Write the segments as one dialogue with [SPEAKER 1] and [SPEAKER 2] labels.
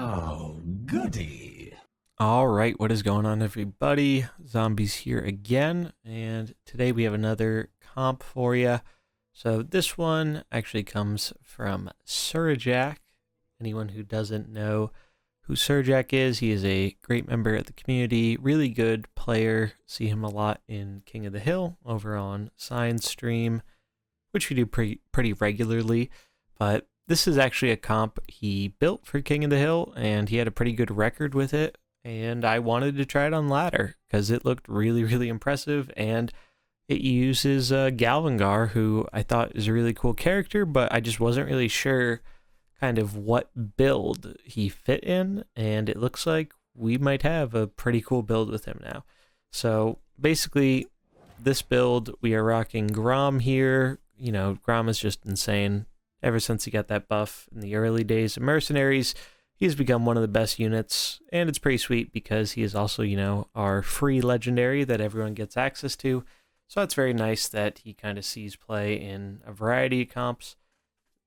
[SPEAKER 1] Oh, goody.
[SPEAKER 2] All right, what is going on, everybody? Zombies here again, and today we have another comp for you. So this one actually comes from Surjak. Anyone who doesn't know who Surjak is, he is a great member of the community, really good player. See him a lot in King of the Hill over on Science Stream, which we do pretty regularly, but this is actually a comp he built for King of the Hill, and he had a pretty good record with it, and I wanted to try it on ladder because it looked really impressive, and it uses Galvangar, who I thought is a really cool character, but I just wasn't really sure kind of what build he fit in, and it looks like we might have a pretty cool build with him now. So basically, this build, we are rocking Grom here. You know, Grom is just insane. Ever since he got that buff in the early days of Mercenaries, he's become one of the best units, and it's pretty sweet because he is also, you know, our free legendary that everyone gets access to. So it's very nice that he kind of sees play in a variety of comps.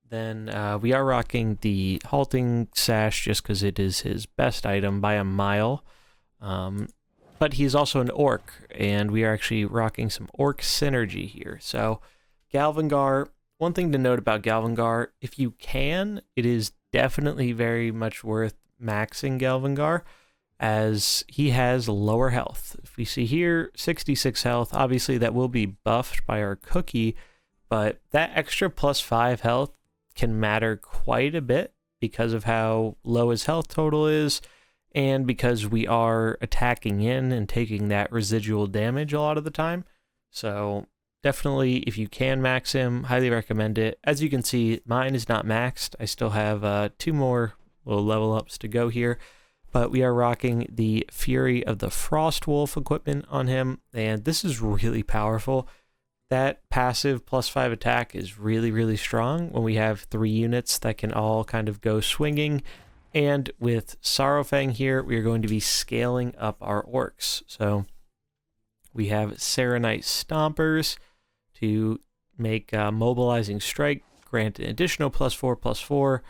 [SPEAKER 2] Then we are rocking the halting sash just because it is his best item by a mile. But he's also an orc, and we are actually rocking some orc synergy here. So Galvangar, one thing to note about Galvangar, if you can, it is definitely very much worth maxing Galvangar, as he has lower health. If we see here, 66 health, obviously that will be buffed by our cookie, but that extra +5 health can matter quite a bit because of how low his health total is, and because we are attacking in and taking that residual damage a lot of the time. So definitely, if you can max him, highly recommend it. As you can see, mine is not maxed. I still have 2 more little level ups to go here, but we are rocking the Fury of the Frost Wolf equipment on him, and this is really powerful. That passive +5 attack is really strong when we have 3 units that can all kind of go swinging. And with Saurofang here, we are going to be scaling up our orcs. So we have Serenite Stompers to make Mobilizing Strike grant an additional +4/+4.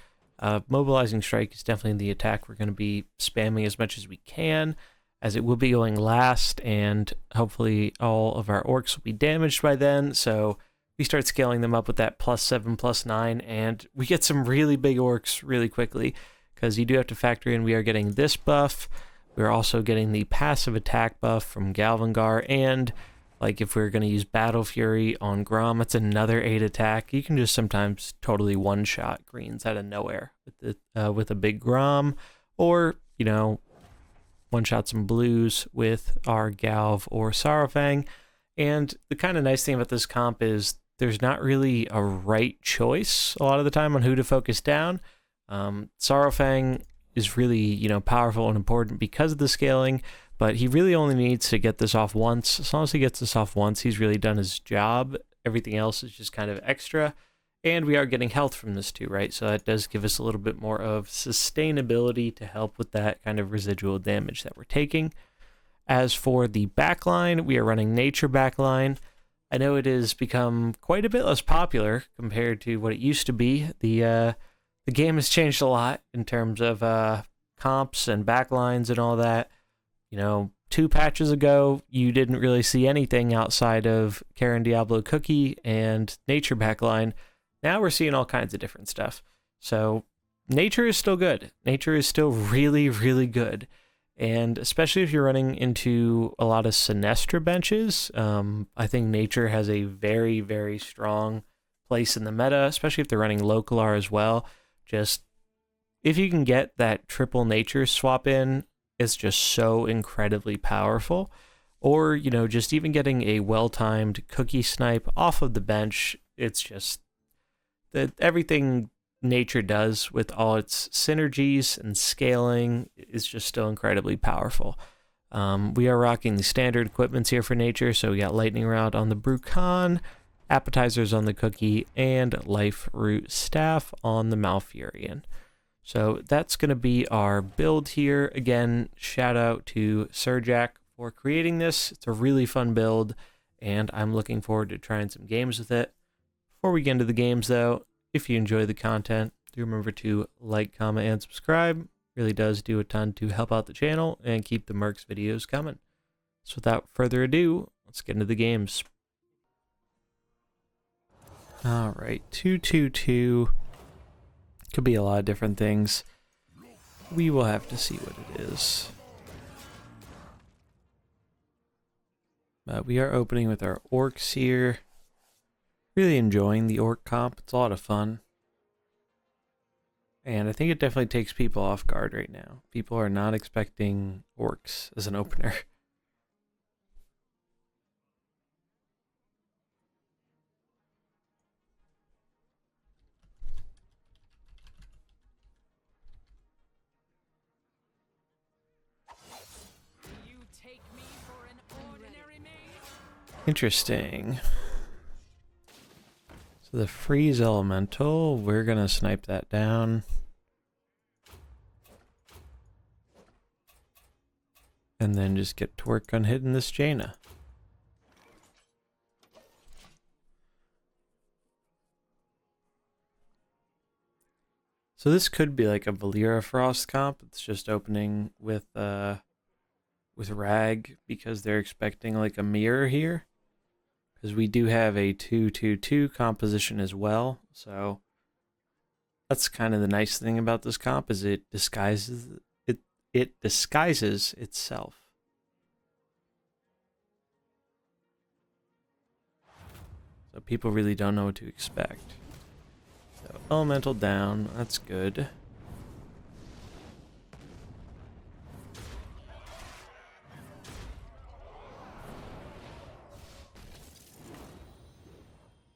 [SPEAKER 2] Mobilizing Strike is definitely the attack we're going to be spamming as much as we can, as it will be going last, and hopefully all of our orcs will be damaged by then. So we start scaling them up with that +7/+9, and we get some really big orcs really quickly, because you do have to factor in we are getting this buff. We're also getting the passive attack buff from Galvangar, and like if we're going to use Battle Fury on Grom, it's another 8 attack. You can just sometimes totally one-shot greens out of nowhere with a big Grom, or, you know, one-shot some blues with our Galv or Saurofang. And the kind of nice thing about this comp is there's not really a right choice a lot of the time on who to focus down. Saurofang is really, you know, powerful and important because of the scaling, but he really only needs to get this off once. As long as he gets this off once, he's really done his job. Everything else is just kind of extra, and we are getting health from this too, right? So that does give us a little bit more of sustainability to help with that kind of residual damage that we're taking. As for the backline, we are running nature backline. I know it has become quite a bit less popular compared to what it used to be. The game has changed a lot in terms of comps and backlines and all that. You know, 2 patches ago, you didn't really see anything outside of Karen Diablo Cookie and Nature backline. Now we're seeing all kinds of different stuff. So Nature is still good. Nature is still really good. And especially if you're running into a lot of Sinestra benches, I think Nature has a very strong place in the meta, especially if they're running Localar as well. Just, if you can get that triple nature swap in, it's just so incredibly powerful. Or, you know, just even getting a well-timed cookie snipe off of the bench, it's just that everything nature does with all its synergies and scaling is just still incredibly powerful. We are rocking the standard equipments here for nature, so we got lightning rod on the Brucan, appetizers on the cookie, and life root staff on the Malfurion. So that's going to be our build here. Again, shout out to Surjak for creating this. It's a really fun build, and I'm looking forward to trying some games with it. Before we get into the games though, if you enjoy the content, do remember to like, comment, and subscribe. Really does do a ton to help out the channel and keep the Mercs videos coming. So without further ado, let's get into the games. Alright, 222. Could be a lot of different things. We will have to see what it is. We are opening with our Orcs here. Really enjoying the Orc comp. It's a lot of fun. And I think it definitely takes people off guard right now. People are not expecting Orcs as an opener. Interesting. So the freeze elemental, we're gonna snipe that down. And then just get to work on hitting this Jaina. So this could be like a Valera Frost comp. It's just opening with Rag because they're expecting like a mirror here. Because we do have a 2-2-2 composition as well, so that's kind of the nice thing about this comp is it disguises itself. So people really don't know what to expect. So elemental down, that's good.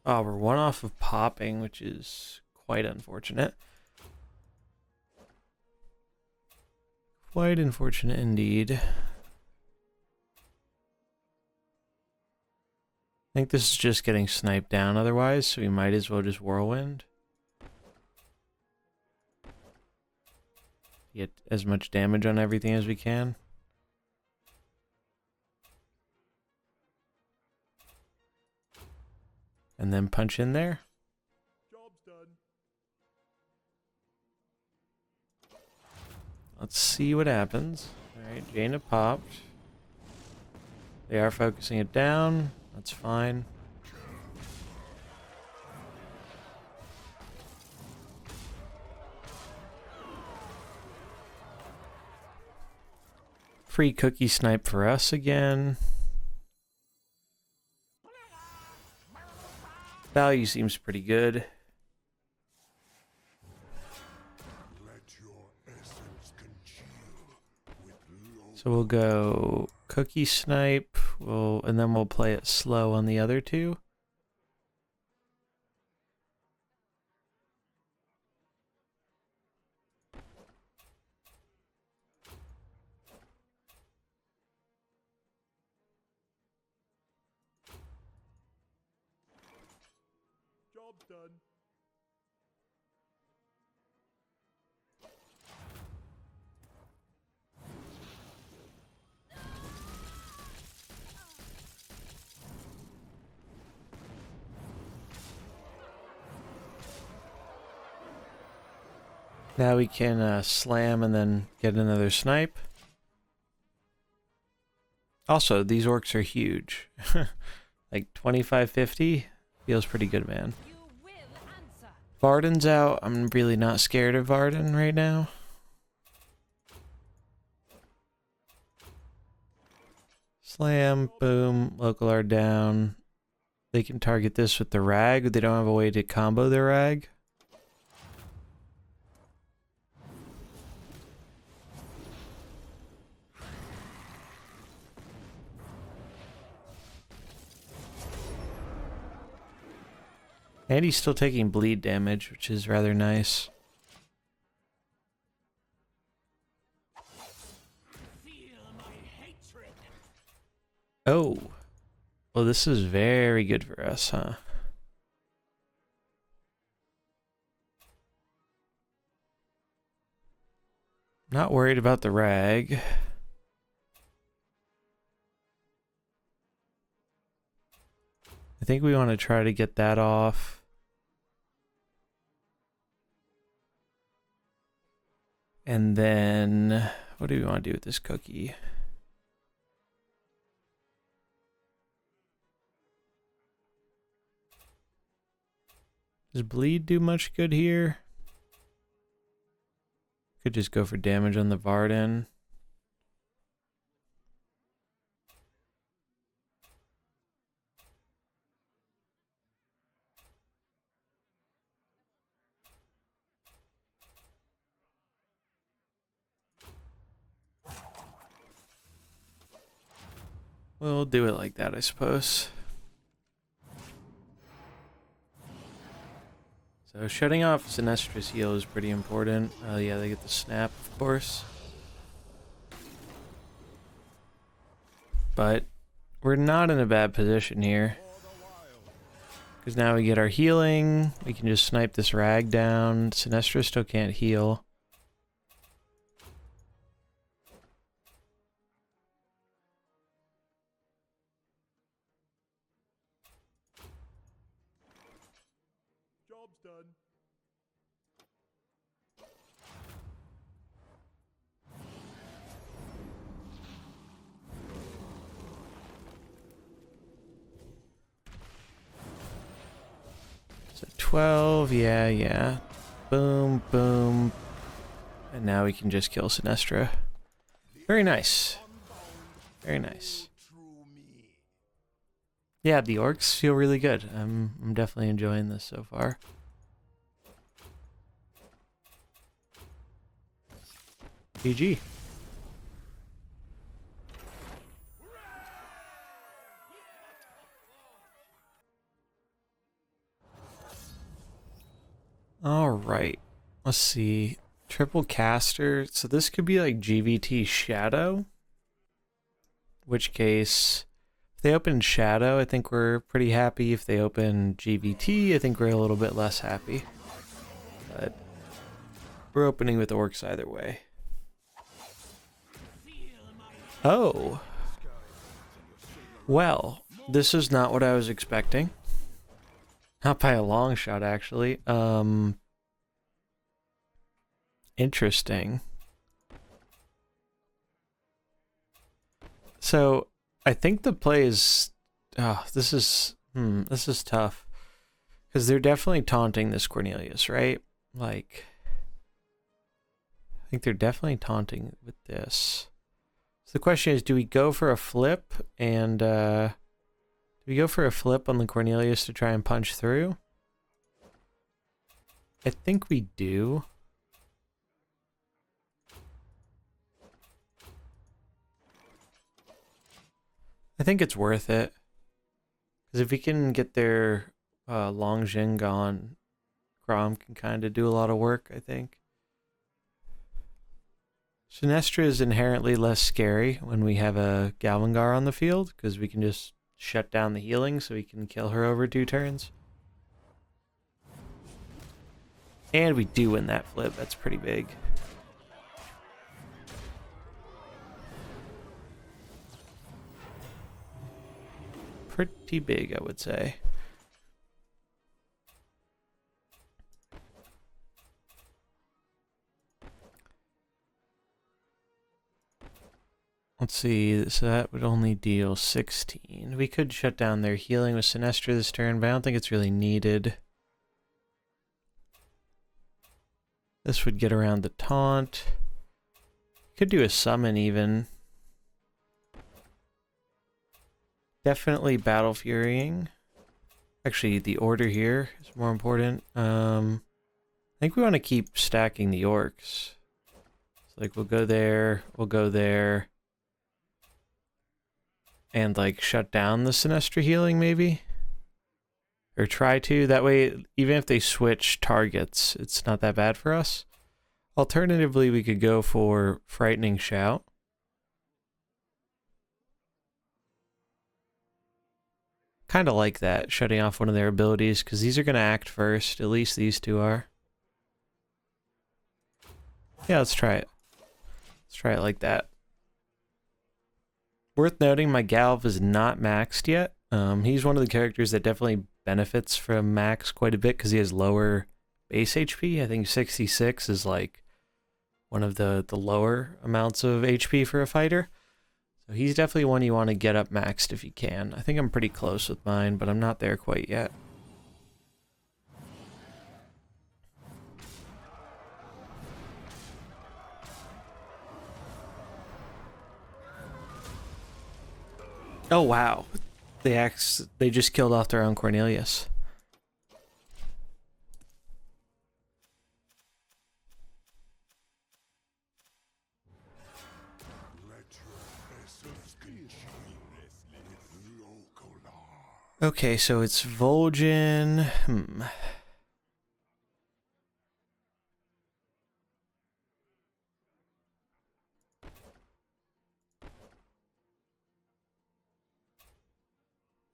[SPEAKER 2] Oh, we're one off of popping, which is quite unfortunate. Quite unfortunate indeed. I think this is just getting sniped down otherwise, so we might as well just whirlwind. Get as much damage on everything as we can. And then punch in there.
[SPEAKER 3] Job's done.
[SPEAKER 2] Let's see what happens. Alright, Jaina popped. They are focusing it down. That's fine. Free cookie snipe for us again. Value seems pretty good. So we'll go cookie snipe, and then we'll play it slow on the other two.
[SPEAKER 3] Job's done.
[SPEAKER 2] Now we can slam and then get another snipe. Also, these orcs are huge. Like 25-50 feels pretty good, man. Varden's out. I'm really not scared of Varden right now. Slam, boom, local are down. They can target this with the rag. They don't have a way to combo the rag. And he's still taking bleed damage, which is rather nice. Oh. Well, this is very good for us, huh? Not worried about the rag. I think we want to try to get that off. And then, what do we want to do with this cookie? Does bleed do much good here? Could just go for damage on the Varden. We'll do it like that, I suppose. So shutting off Sinestra's heal is pretty important. Yeah, they get the snap, of course. But we're not in a bad position here. Because now we get our healing. We can just snipe this rag down. Sinestra still can't heal.
[SPEAKER 3] Job's done.
[SPEAKER 2] So 12, yeah. Boom, boom. And now we can just kill Sinestra. Very nice. Very nice. Yeah, the orcs feel really good. I'm definitely enjoying this so far. GG. All right. Let's see. Triple caster. So this could be like GVT Shadow. Which case, if they open Shadow, I think we're pretty happy. If they open GVT, I think we're a little bit less happy. But we're opening with Orcs either way. Oh. Well, this is not what I was expecting. Not by a long shot, actually. Interesting. So, I think the play is... Oh, this is tough. Because they're definitely taunting this Cornelius, right? Like... I think they're definitely taunting with this. So the question is, do we go for a flip and... do we go for a flip on the Cornelius to try and punch through? I think we do. I think it's worth it. Because if we can get their Long Jin gone, Grom can kind of do a lot of work, I think. Sinestra is inherently less scary when we have a Galvangar on the field, because we can just shut down the healing so we can kill her over 2 turns. And we do win that flip. That's pretty big. Pretty big, I would say. Let's see, so that would only deal 16. We could shut down their healing with Sinestra this turn, but I don't think it's really needed. This would get around the taunt. Could do a summon even. Definitely Battle Furying. Actually, the order here is more important. I think we want to keep stacking the orcs. So like we'll go there, and like shut down the Sinestra healing maybe? Or try to, that way even if they switch targets, it's not that bad for us. Alternatively, we could go for Frightening Shout. Kind of like that, shutting off one of their abilities, because these are going to act first, at least these 2 are. Yeah, let's try it. Let's try it like that. Worth noting, my Galv is not maxed yet. He's one of the characters that definitely benefits from max quite a bit because he has lower base HP. I think 66 is like one of the lower amounts of HP for a fighter. So he's definitely one you want to get up maxed if you can. I think I'm pretty close with mine, but I'm not there quite yet. Oh wow, they just killed off their own Cornelius. Okay, so it's Vol'jin.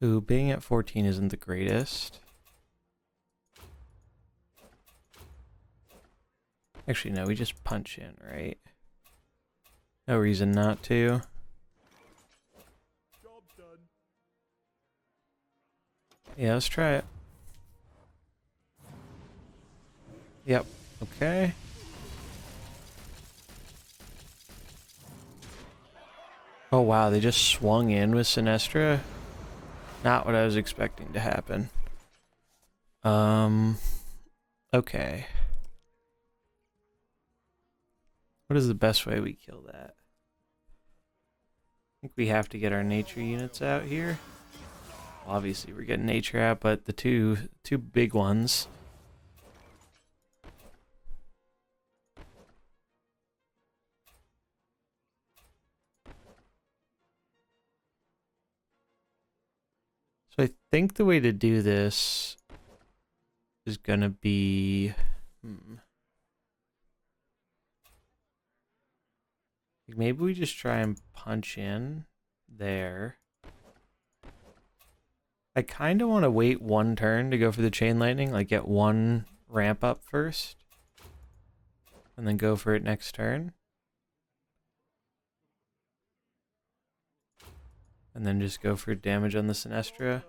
[SPEAKER 2] Ooh, being at 14 isn't the greatest. Actually, no, we just punch in, right? No reason not to.
[SPEAKER 3] Job's done.
[SPEAKER 2] Yeah, let's try it. Yep, okay. Oh wow, they just swung in with Sinestra. Not what I was expecting to happen. Okay. What is the best way we kill that? I think we have to get our nature units out here. Well, obviously we're getting nature out, but the two big ones. So I think the way to do this is gonna be maybe we just try and punch in there. I kind of want to wait one turn to go for the chain lightning, like get one ramp up first, and then go for it next turn. And then just go for damage on the Sinestra.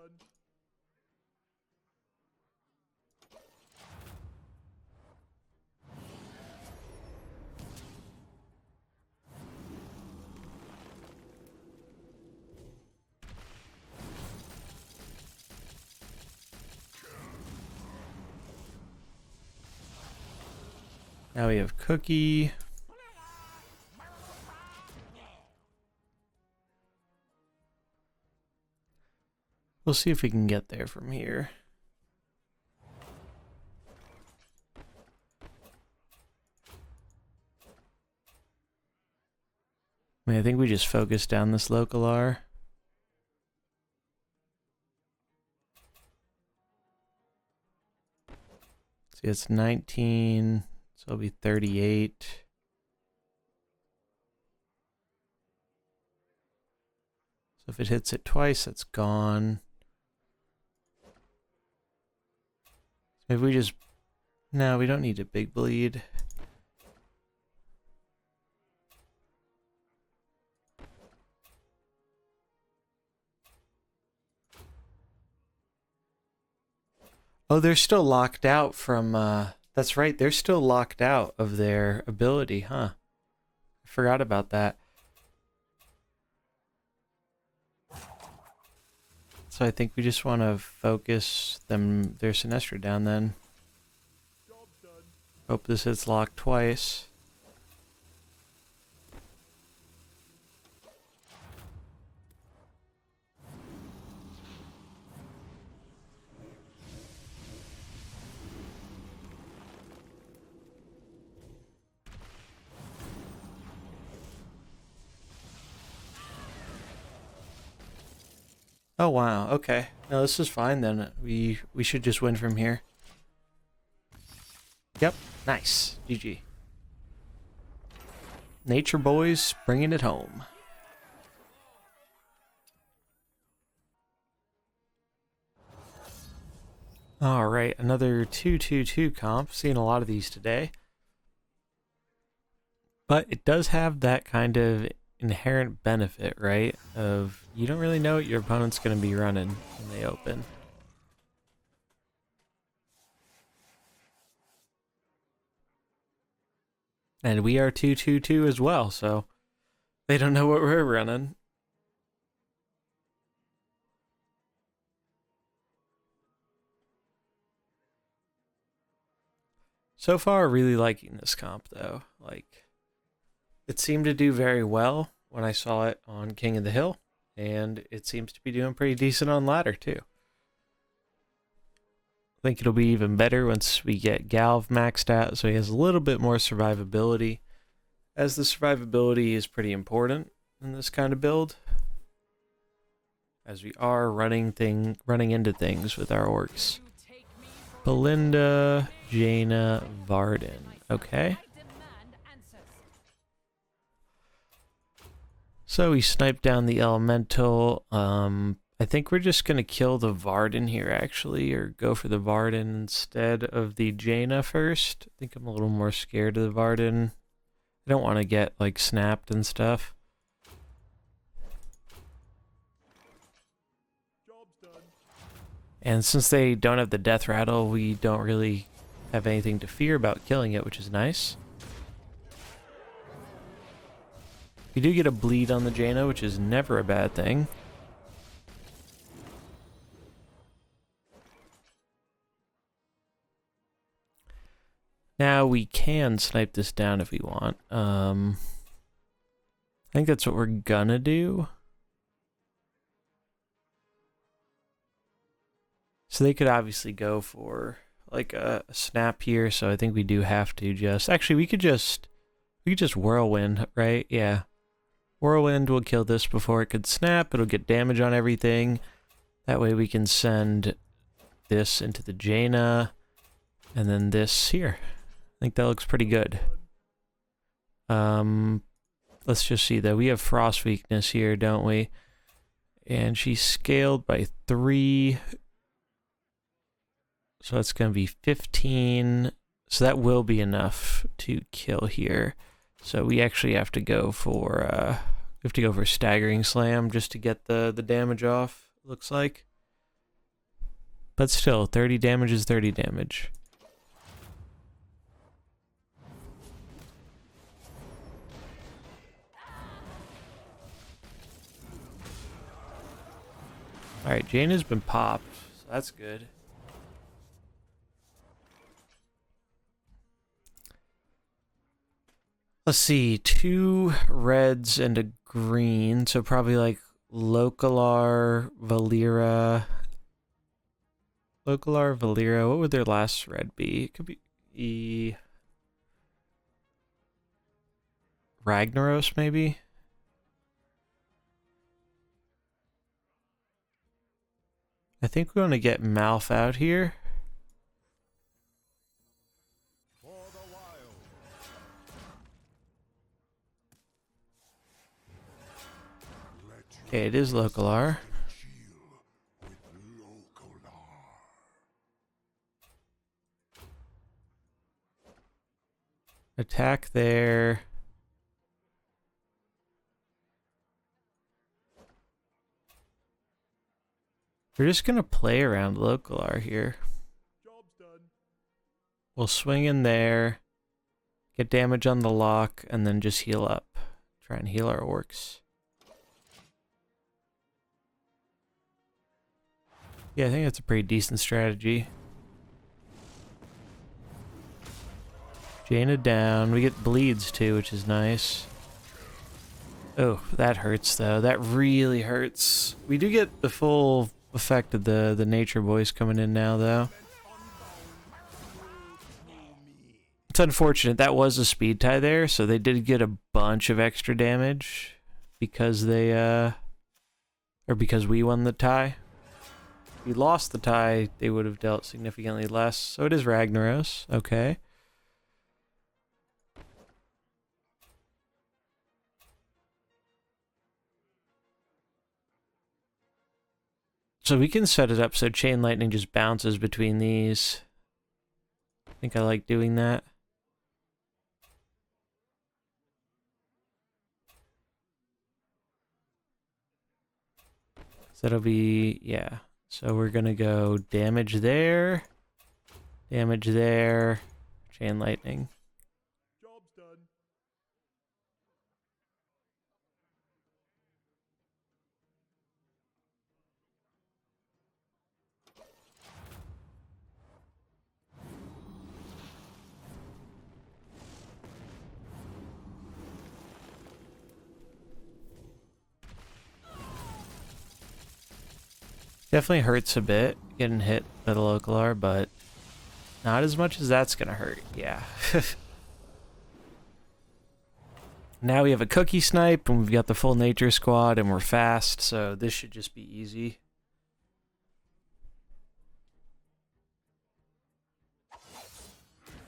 [SPEAKER 2] Now we have Cookie. We'll see if we can get there from here. I think we just focus down this local R. See, it's 19, so it'll be 38. So if it hits it twice, that's gone. Maybe we just... No, we don't need a big bleed. Oh, they're still locked out from... That's right, they're still locked out of their ability, huh? I forgot about that. So I think we just want to focus their Sinestra down then.
[SPEAKER 3] Job's done.
[SPEAKER 2] Hope this hits locked twice. Oh wow, okay. No, this is fine then. We should just win from here. Yep, nice. GG. Nature boys bringing it home. All right, another 2-2-2 comp. Seeing a lot of these today. But it does have that kind of inherent benefit, right? Of you don't really know what your opponent's going to be running when they open. And we are 2-2-2 as well, so they don't know what we're running. So far, really liking this comp, though. Like, it seemed to do very well when I saw it on King of the Hill, and it seems to be doing pretty decent on ladder, too. I think it'll be even better once we get Galv maxed out, so he has a little bit more survivability, as the survivability is pretty important in this kind of build, as we are running into things with our orcs. Belinda, Jaina, Varden. Okay. So we sniped down the elemental. I think we're just going to kill the Varden here, actually, or go for the Varden instead of the Jaina first. I think I'm a little more scared of the Varden. I don't want to get, like, snapped and stuff.
[SPEAKER 3] Job's done.
[SPEAKER 2] And since they don't have the death rattle, we don't really have anything to fear about killing it, which is nice. We do get a bleed on the Jaina, which is never a bad thing. Now we can snipe this down if we want. I think that's what we're gonna do. So they could obviously go for like a snap here, so I think we do have to just... Actually, we could just whirlwind, right? Yeah. Whirlwind will kill this before it could snap. It'll get damage on everything. That way we can send this into the Jaina, and then this here. I think that looks pretty good. Let's just see though. We have frost weakness here, don't we? And she's scaled by 3. So that's going to be 15. So that will be enough to kill here. So we actually have to go for staggering slam just to get the damage off, looks like. But still, 30 damage is 30 damage. Alright, Jaina's been popped, so that's good. Let's see, 2 reds and a green, so probably like Localar, Valera. Localar, Valera, what would their last red be? It could be Ragnaros, maybe? I think we're going to get Malf out here.
[SPEAKER 3] For the wild.
[SPEAKER 2] Okay, it is Localar. Attack there. We're just gonna play around Localar here.
[SPEAKER 3] Job's done.
[SPEAKER 2] We'll swing in there, get damage on the lock, and then just heal up. Try and heal our orcs. Yeah, I think that's a pretty decent strategy. Jaina down. We get bleeds too, which is nice. Oh, that hurts though. That really hurts. We do get the full effect of the nature boys coming in now though. It's unfortunate. That was a speed tie there, so they did get a bunch of extra damage because they or because we won the tie. If we lost the tie, they would have dealt significantly less. So it is Ragnaros. Okay. So we can set it up so Chain Lightning just bounces between these. I think I like doing that. So that'll be, yeah. So we're gonna go damage there, Chain Lightning.
[SPEAKER 3] Job's done.
[SPEAKER 2] Definitely hurts a bit getting hit by the local R, but not as much as that's gonna hurt. Yeah. Now we have a cookie snipe, and we've got the full nature squad, and we're fast, so this should just be easy.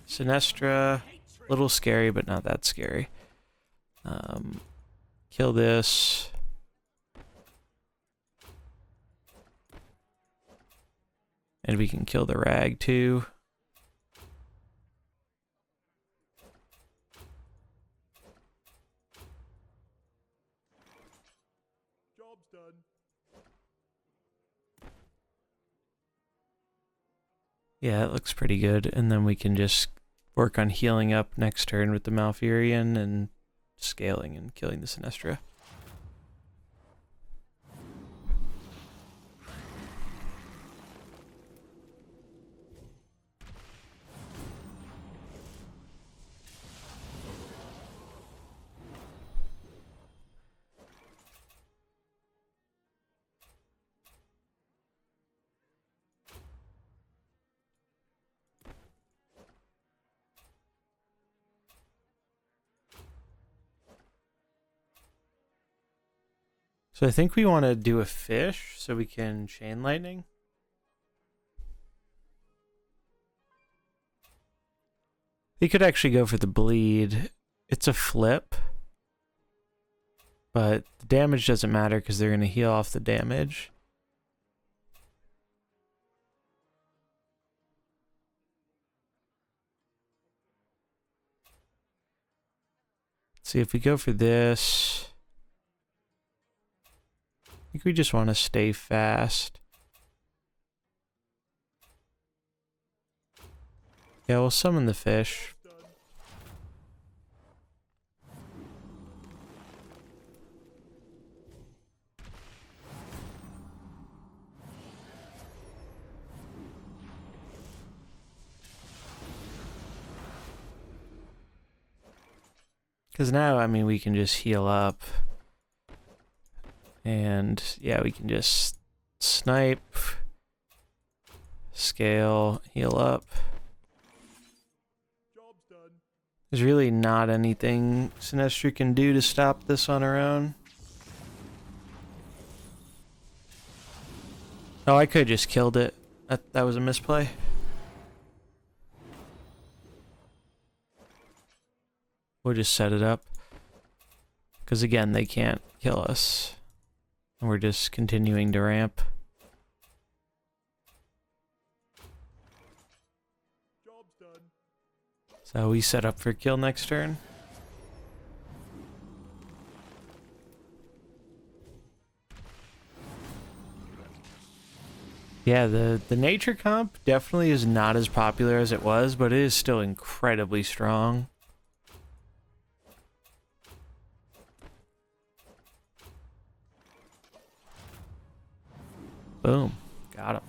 [SPEAKER 2] Sinestra, a little scary, but not that scary. Kill this. And we can kill the rag too.
[SPEAKER 3] Job's done.
[SPEAKER 2] Yeah, it looks pretty good. And then we can just work on healing up next turn with the Malfurion and scaling and killing the Sinestra. So I think we want to do a fish so we can chain lightning. He could actually go for the bleed. It's a flip. But the damage doesn't matter because they're going to heal off the damage. Let's see if we go for this. I think we just want to stay fast. Yeah, we'll summon the fish. Because now, I mean, we can just heal up. And yeah, we can just snipe, scale, heal up.
[SPEAKER 3] Job's done.
[SPEAKER 2] There's really not anything Sinestra can do to stop this on her own. Oh, I could have just killed it. That was a misplay. We'll just set it up. Because again, they can't kill us. And we're just continuing to ramp.
[SPEAKER 3] Job's done.
[SPEAKER 2] So we set up for kill next turn. Yeah, the nature comp definitely is not as popular as it was, but it is still incredibly strong. Boom. Got him.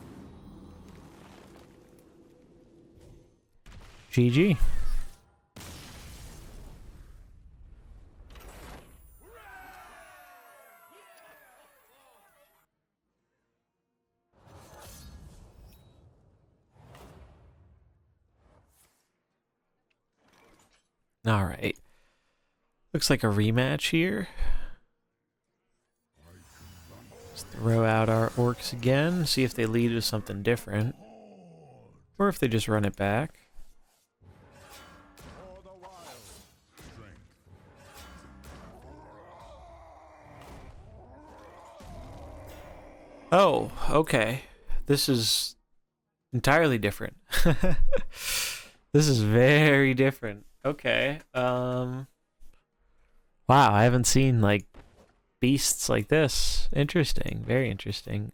[SPEAKER 2] GG. All right. Looks like a rematch here. Let's throw out our orcs again, see if they lead with something different. Or if they just run it back.
[SPEAKER 3] For the wild.
[SPEAKER 2] Oh, okay. This is entirely different. This is very different. Okay. Wow, I haven't seen like beasts like this. Interesting. Very interesting.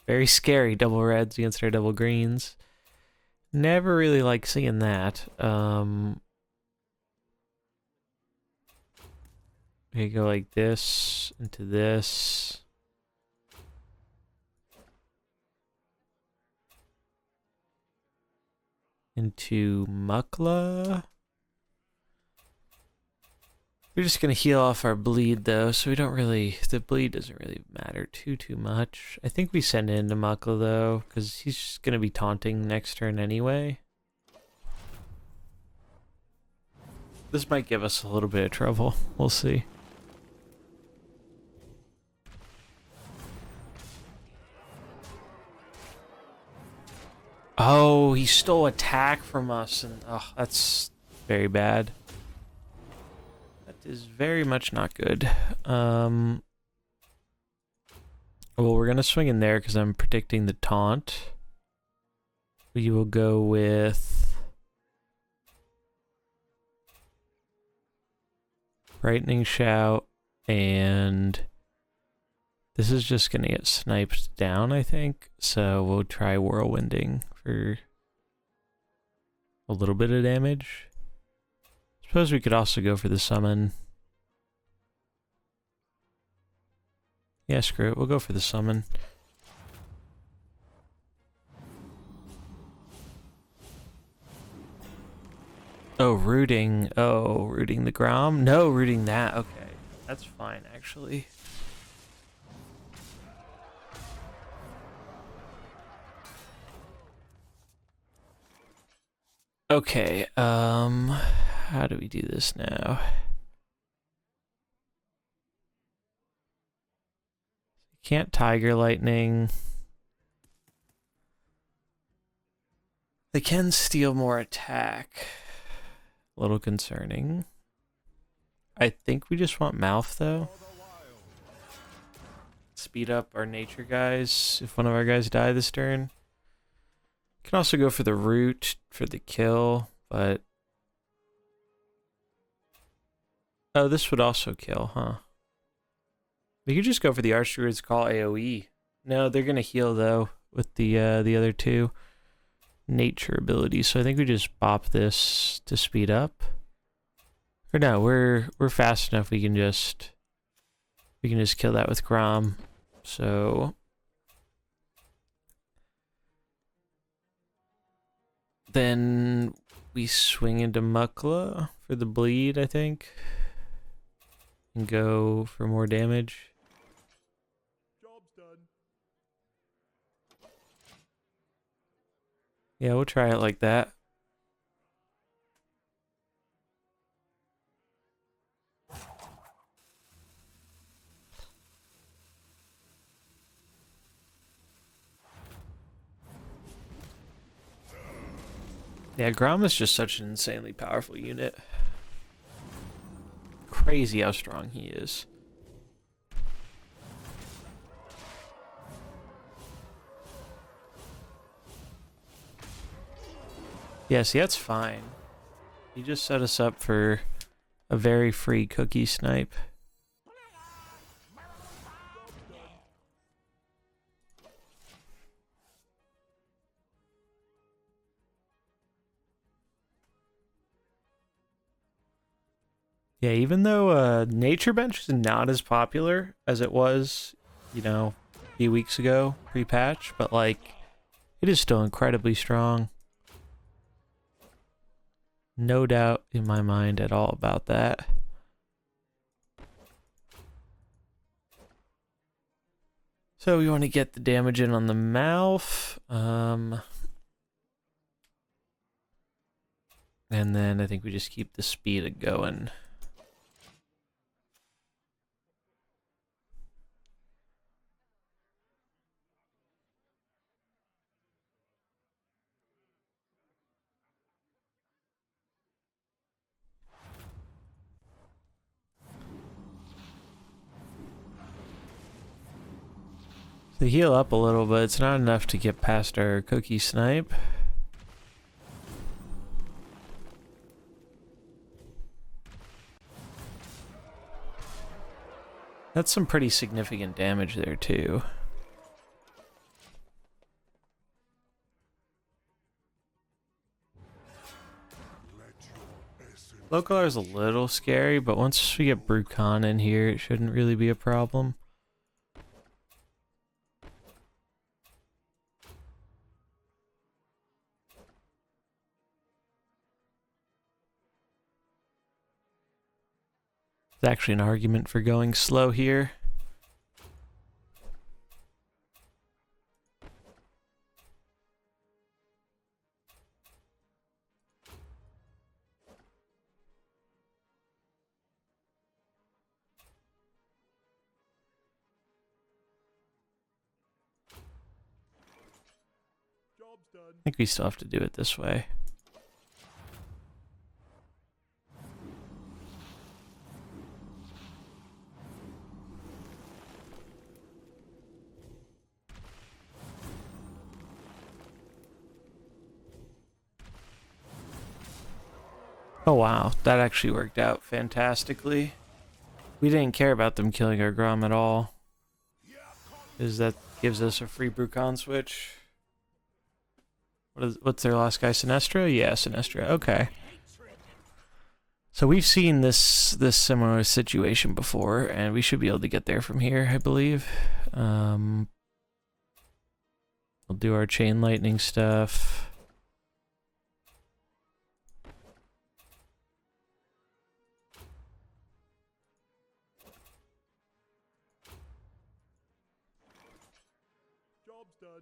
[SPEAKER 2] Very scary double reds against our double greens. Never really like seeing that. We go like this into this. Into Mukla. We're just gonna heal off our bleed though, so we don't really, the bleed doesn't really matter too much. I think we send in to Muckle though, because he's just gonna be taunting next turn anyway. This might give us a little bit of trouble. We'll see. Oh, he stole attack from us, and oh, that's very bad. That is very much not good. Well, we're gonna swing in there because I'm predicting the taunt. We will go with Frightening Shout, and this is just gonna get sniped down, I think. So we'll try Whirlwinding for a little bit of damage. Suppose we could also go for the summon. Yeah, screw it. We'll go for the summon. Oh, rooting. Oh, rooting the Grom? No, rooting that. Okay. That's fine, actually. Okay, how do we do this now? Can't Tiger Lightning. They can steal more attack. A little concerning. I think we just want Mouth, though. Speed up our nature guys if one of our guys die this turn. Can also go for the root for the kill, but... Oh, this would also kill, huh? We could just go for the Archdruid's Call AoE. No, they're gonna heal though with the other two nature abilities. So I think we just bop this to speed up. Or no, we're fast enough. We can just kill that with Grom. So then we swing into Mukla for the bleed, I think, and go for more damage. Yeah, we'll try it like that. Yeah, Grom is just such an insanely powerful unit. Crazy how strong he is. Yeah, see, that's fine. He just set us up for a very free cookie snipe. Yeah, even though Nature Bench is not as popular as it was, you know, a few weeks ago, pre-patch, but like, it is still incredibly strong. No doubt in my mind at all about that. So we want to get the damage in on the mouth. And then I think we just keep the speed going. They heal up a little, but it's not enough to get past our cookie snipe. That's some pretty significant damage there, too. Localar is a little scary, but once we get Brucon in here, it shouldn't really be a problem. There's actually an argument for going slow here.
[SPEAKER 3] Job's done.
[SPEAKER 2] I think we still have to do it this way. Oh wow, that actually worked out fantastically. We didn't care about them killing our Grom at all, because that gives us a free Brucon switch. What's their last guy? Sinestra? Yeah, Sinestra. Okay. So we've seen this similar situation before, and we should be able to get there from here, I believe. We'll do our chain lightning stuff.
[SPEAKER 3] Job's done.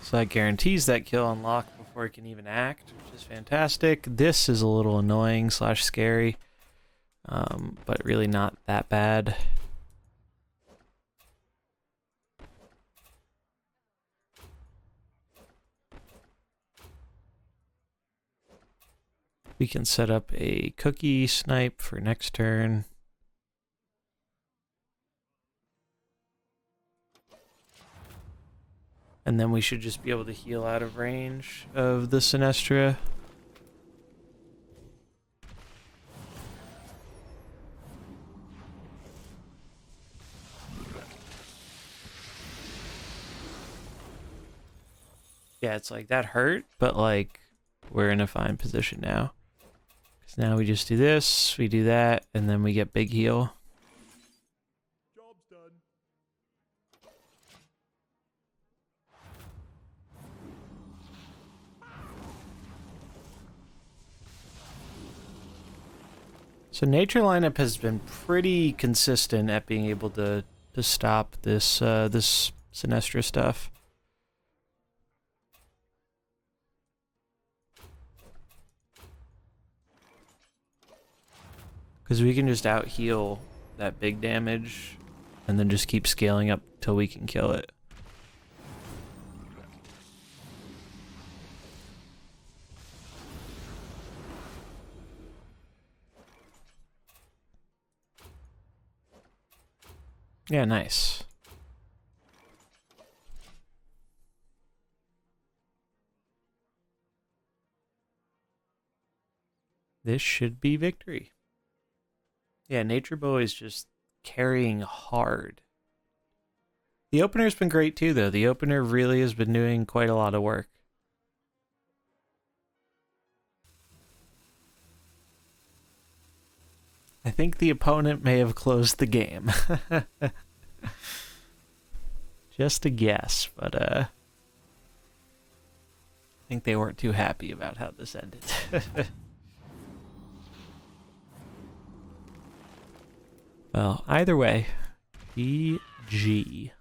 [SPEAKER 2] So that guarantees that kill unlock before it can even act, which is fantastic. This is a little annoying / scary, but really not that bad. We can set up a cookie snipe for next turn. And then we should just be able to heal out of range of the Sinestra. Yeah, it's like that hurt, but like we're in a fine position now. Because now we just do this, we do that, and then we get big heal.
[SPEAKER 3] Job's done.
[SPEAKER 2] So nature lineup has been pretty consistent at being able to stop this this Sinestra stuff. Because we can just out heal that big damage and then just keep scaling up till we can kill it. Yeah, nice. This should be victory. Yeah, Nature Bow is just carrying hard. The opener's been great too, though. The opener really has been doing quite a lot of work. I think the opponent may have closed the game. Just a guess, but I think they weren't too happy about how this ended. Well, either way, GG.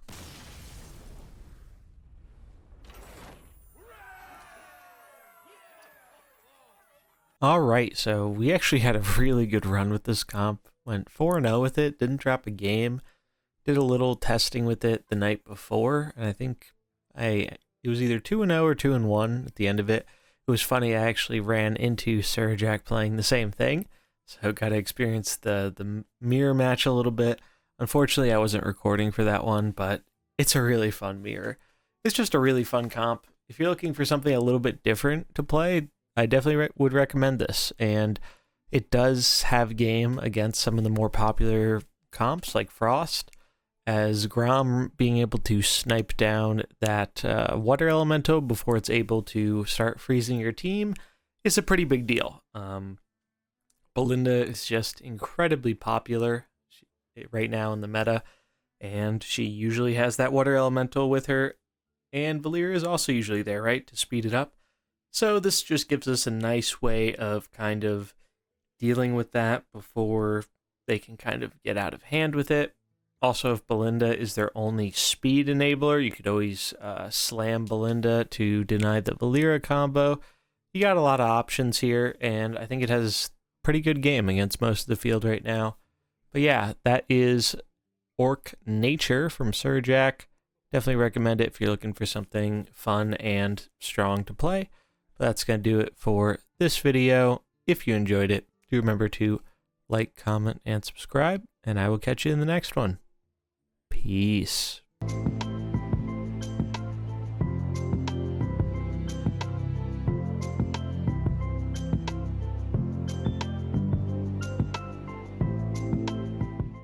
[SPEAKER 2] Alright, so we actually had a really good run with this comp. Went 4-0 with it, didn't drop a game. Did a little testing with it the night before, and I think it was either 2-0 or 2-1 at the end of it. It was funny, I actually ran into Surjak playing the same thing, so got to experience the mirror match a little bit. Unfortunately, I wasn't recording for that one, but it's a really fun mirror. It's just a really fun comp. If you're looking for something a little bit different to play, I definitely would recommend this, and it does have game against some of the more popular comps like Frost, as Grom being able to snipe down that water elemental before it's able to start freezing your team is a pretty big deal. Belinda is just incredibly popular. right now in the meta, and she usually has that water elemental with her, and Valyria is also usually there, right, to speed it up. So this just gives us a nice way of kind of dealing with that before they can kind of get out of hand with it. Also, if Belinda is their only speed enabler, you could always slam Belinda to deny the Valyria combo. You got a lot of options here, and I think it has pretty good game against most of the field right now. But yeah, that is Orc Nature from Surjak. Definitely recommend it if you're looking for something fun and strong to play. But that's going to do it for this video. If you enjoyed it, do remember to like, comment, and subscribe, and I will catch you in the next one. Peace.